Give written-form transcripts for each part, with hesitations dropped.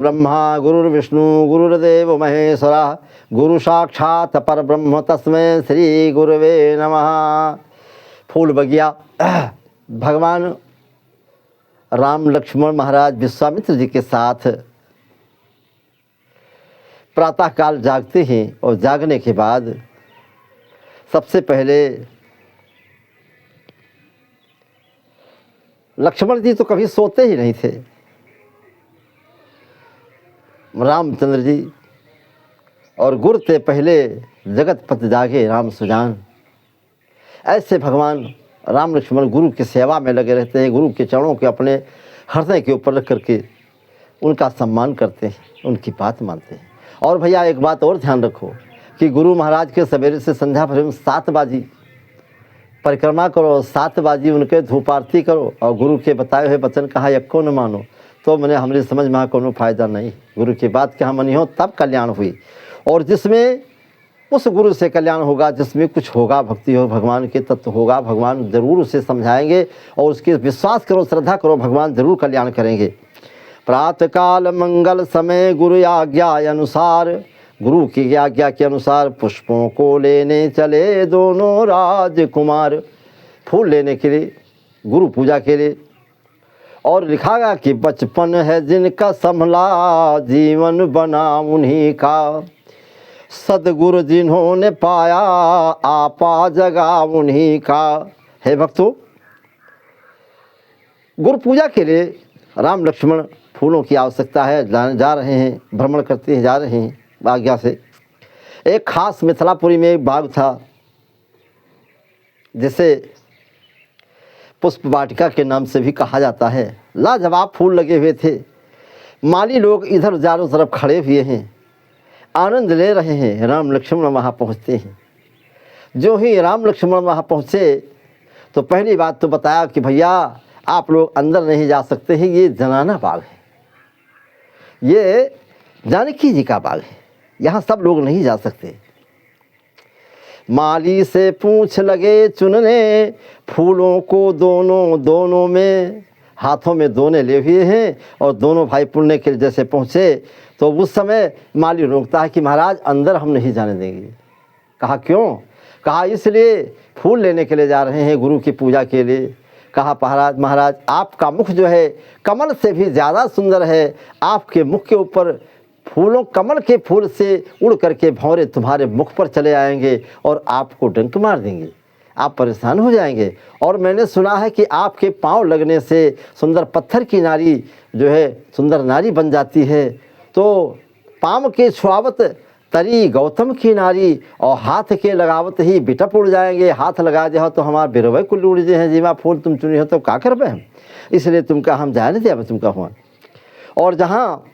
ब्रह्मा गुरुर्विष्णु गुरुर्देव महेश्वरा गुरु साक्षात परब्रह्म तस्मै श्री गुरुवे नमः। फूल बगिया भगवान राम लक्ष्मण महाराज विश्वामित्र जी के साथ प्रातःकाल जागते हैं और जागने के बाद सबसे पहले लक्ष्मण जी तो कभी सोते ही नहीं थे। रामचंद्र जी और गुरु ते पहले जगत पति जागे राम सुजान, ऐसे भगवान राम लक्ष्मण गुरु की सेवा में लगे रहते हैं। गुरु के चरणों के अपने हृदय के ऊपर रख करके उनका सम्मान करते हैं, उनकी बात मानते हैं। और भैया एक बात और ध्यान रखो कि गुरु महाराज के सवेरे से संध्या भर 7 बाजी परिक्रमा करो, 7 बाजी उनके धूप आरती करो और गुरु के बताए हुए वचन कहा यक्को न मानो, तो मैंने हमारी समझ में कोनो फायदा नहीं। गुरु की बात क्या मनी हो तब कल्याण हुई। और जिसमें उस गुरु से कल्याण होगा जिसमें कुछ होगा, भक्ति हो, भगवान के तत्व होगा, भगवान ज़रूर उसे समझाएंगे और उसके विश्वास करो, श्रद्धा करो, भगवान ज़रूर कल्याण करेंगे। प्रातःकाल मंगल समय गुरु आज्ञा अनुसार, गुरु की आज्ञा के अनुसार पुष्पों को लेने चले दोनों राजकुमार। फूल लेने के लिए, गुरु पूजा के लिए। और लिखा गया कि बचपन है जिनका संभला जीवन बना उन्हीं का, सदगुरु जिन्होंने पाया आपा जगा उन्हीं का। हे भक्तों, गुरु पूजा के लिए राम लक्ष्मण फूलों की आवश्यकता है, जा रहे हैं, भ्रमण करते हैं, जा रहे हैं आज्ञा से। एक खास मिथिलापुरी में एक बाग था जिसे पुष्प वाटिका के नाम से भी कहा जाता है। लाजवाब फूल लगे हुए थे। माली लोग इधर चारों तरफ खड़े हुए हैं, आनंद ले रहे हैं। राम लक्ष्मण वहाँ पहुँचते हैं। जो ही राम लक्ष्मण वहाँ पहुँचे तो पहली बात तो बताया कि भैया आप लोग अंदर नहीं जा सकते हैं, ये जनाना बाग है, ये जानकी जी का बाग है, यहाँ सब लोग नहीं जा सकते। माली से पूछ लगे चुनने फूलों को दोनों में, हाथों में दोने ले हुए हैं और दोनों भाई पुण्य के जैसे पहुँचे तो उस समय माली रोकता है कि महाराज अंदर हम नहीं जाने देंगे। कहा क्यों? कहा इसलिए फूल लेने के लिए जा रहे हैं, गुरु की पूजा के लिए। कहा महाराज आपका मुख जो है कमल से भी ज़्यादा सुंदर है, आपके मुख के ऊपर फूलों, कमल के फूल से उड़ करके भंवरे तुम्हारे मुख पर चले आएंगे और आपको डंक मार देंगे, आप परेशान हो जाएंगे। और मैंने सुना है कि आपके पांव लगने से सुंदर पत्थर की नारी जो है सुंदर नारी बन जाती है। तो पाँव के छुआवत तरी गौतम की नारी और हाथ के लगावत ही बिटप उड़ जाएंगे। हाथ लगा दे हो तो हमारे बिरवे को उड़ जाए हैं, जीवा फूल तुम चुनी हो तो का कर हम, इसलिए तुमका हम जाए नहीं दे तुमका हुआ। और जहाँ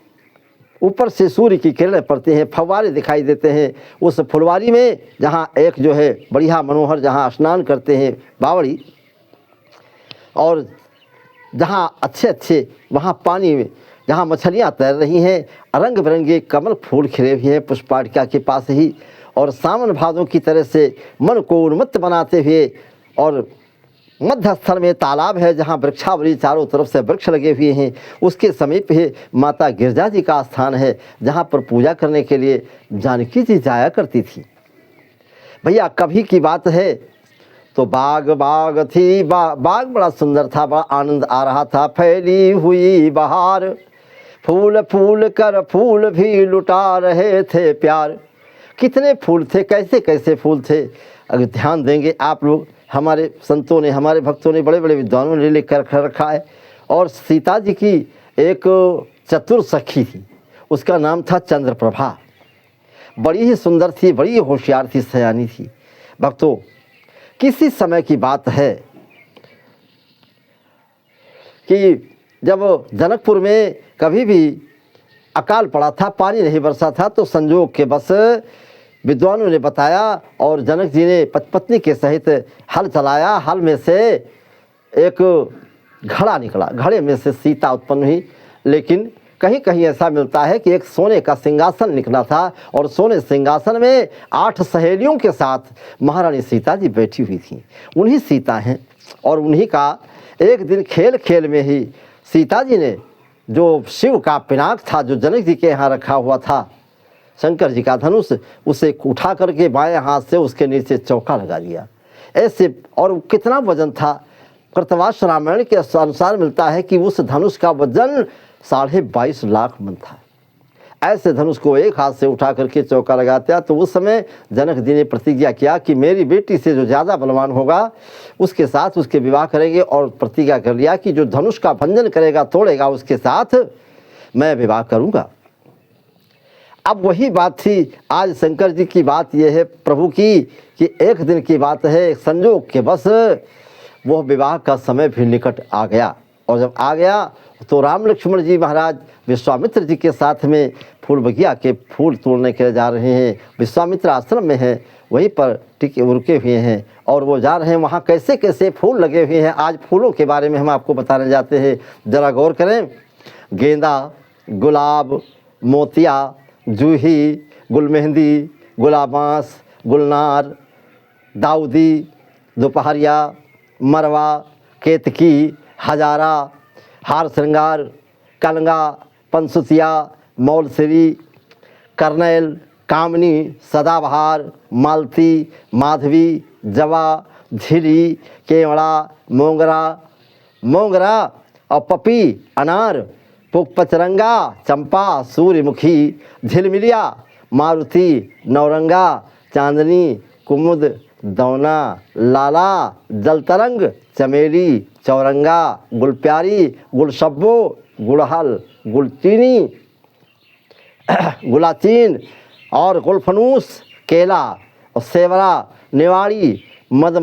ऊपर से सूर्य की किरणें पड़ती हैं, फव्वारे दिखाई देते हैं, उस फुलवारी में जहाँ एक जो है बढ़िया मनोहर जहाँ स्नान करते हैं बावड़ी, और जहाँ अच्छे वहाँ पानी में जहाँ मछलियाँ तैर रही हैं, रंग बिरंगे कमल फूल खिले हुए हैं पुष्पाटिका के पास ही, और सावन भादों की तरह से मन को उन्मत्त बनाते हुए। और मध्य स्थल में तालाब है जहाँ वृक्षावली चारों तरफ से वृक्ष लगे हुए हैं, उसके समीप ही माता गिरजा जी का स्थान है जहाँ पर पूजा करने के लिए जानकी जी जाया करती थी। भैया कभी की बात है तो बाग थी, बाग बड़ा सुंदर था, बड़ा आनंद आ रहा था। फैली हुई बहार, फूल कर फूल भी लुटा रहे थे प्यार। कितने फूल थे, कैसे कैसे फूल थे, अगर ध्यान देंगे आप लोग। हमारे संतों ने, हमारे भक्तों ने, बड़े बड़े विद्वानों ने लिख कर रखा है। और सीता जी की एक चतुर सखी थी, उसका नाम था चंद्रप्रभा। बड़ी ही सुंदर थी, बड़ी ही होशियार थी, सयानी थी। भक्तों किसी समय की बात है कि जब जनकपुर में कभी भी अकाल पड़ा था, पानी नहीं बरसा था, तो संजोग के बस विद्वानों ने बताया और जनक जी ने पत्नी के सहित हल चलाया। हल में से एक घड़ा निकला, घड़े में से सीता उत्पन्न हुई। लेकिन कहीं कहीं ऐसा मिलता है कि एक सोने का सिंहासन निकला था और सोने सिंहासन में 8 सहेलियों के साथ महारानी सीता जी बैठी हुई थी। उन्हीं सीता हैं और उन्हीं का एक दिन खेल में ही सीता जी ने जो शिव का पिनाक था, जो जनक जी के यहाँ रखा हुआ था, शंकर जी का धनुष, उसे उठा करके बाएं हाथ से उसके नीचे चौका लगा दिया ऐसे। और कितना वजन था, कृतवास रामायण के अनुसार मिलता है कि उस धनुष का वजन 22.5 लाख मन था। ऐसे धनुष को एक हाथ से उठा करके चौका लगाता। तो उस समय जनक जी ने प्रतिज्ञा किया कि मेरी बेटी से जो ज़्यादा बलवान होगा उसके साथ उसके विवाह करेंगे, और प्रतिज्ञा कर लिया कि जो धनुष का भंजन करेगा, तोड़ेगा, उसके साथ मैं विवाह करूँगा। अब वही बात थी, आज शंकर जी की बात यह है प्रभु की कि एक दिन की बात है, संजोग के बस वह विवाह का समय भी निकट आ गया। और जब आ गया तो राम लक्ष्मण जी महाराज विश्वामित्र जी के साथ में फूल बगिया के फूल तोड़ने के लिए जा रहे हैं। विश्वामित्र आश्रम में हैं, वहीं पर टिके रुके हुए हैं और वो जा रहे हैं। वहाँ कैसे कैसे फूल लगे हुए हैं, आज फूलों के बारे में हम आपको बताने जाते हैं। ज़रा गौर करें। गेंदा, गुलाब, मोतिया, जूही, गुलमेहंदी, गुलाबांस, गुलनार, दाऊदी, दोपहरिया, मरवा, केतकी, हजारा, हार श्रृंगार, कलंगा, पंसुतिया, मौलसरी, करनैल, कामनी, सदाबहार, मालती, माधवी, जवा, झिली, केवड़ा, मोंगरा और पपी, अनार, पुष्पचरंगा, चंपा, सूर्यमुखी, झिलमिलिया, मारुति, नौरंगा, चांदनी, कुमुद, दौना, लाला, जलतरंग, चमेली, चौरंगा, गुलप्यारी, गुलशब्बो, गुड़हल, गुलचीनी, गुलाचीन और गुलफनूस, केला और सेवरा, नेवाड़ी, मदन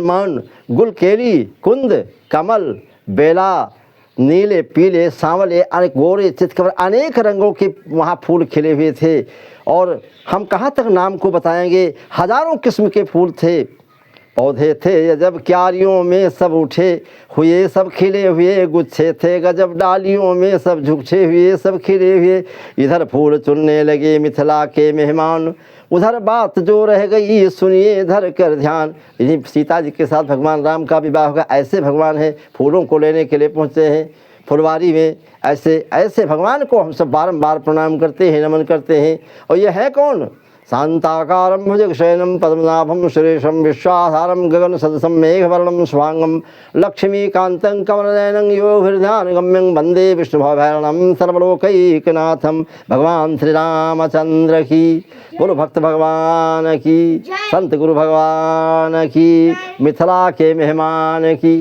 मान, गुलकेरी, कुंद, कमल, बेला, नीले, पीले, सांवले, अनेक गोरे, चितकबर, अनेक रंगों के वहाँ फूल खिले हुए थे। और हम कहाँ तक नाम को बताएंगे, हजारों किस्म के फूल थे, पौधे थे। जब क्यारियों में सब उठे हुए, सब खिले हुए गुच्छे थे। गजब डालियों में सब झुकछे हुए, सब खिले हुए। इधर फूल चुनने लगे मिथिला के मेहमान, उधर बात जो रह गई सुनिए धर कर ध्यान। इन्हीं सीता जी के साथ भगवान राम का विवाह होगा। ऐसे भगवान हैं, फूलों को लेने के लिए पहुँचे हैं फुलवारी में। ऐसे भगवान को हम सब बारंबार प्रणाम करते हैं, नमन करते हैं। और ये है कौन? शांताकारं भुजगशयनं पद्मनाभं सुरेशं विश्वाधारं गगन सदसं मेघवर्णं शुभांगं लक्ष्मीकान्तं कमलनयनं योगिर्ध्यानगम्यं वन्दे विष्णुभवभैरणं सर्वलोकैकनाथं। भगवान श्री रामचंद्र की, गुरु भक्त भगवान की, संत गुरु भगवान की, मिथिला के मेहमान की।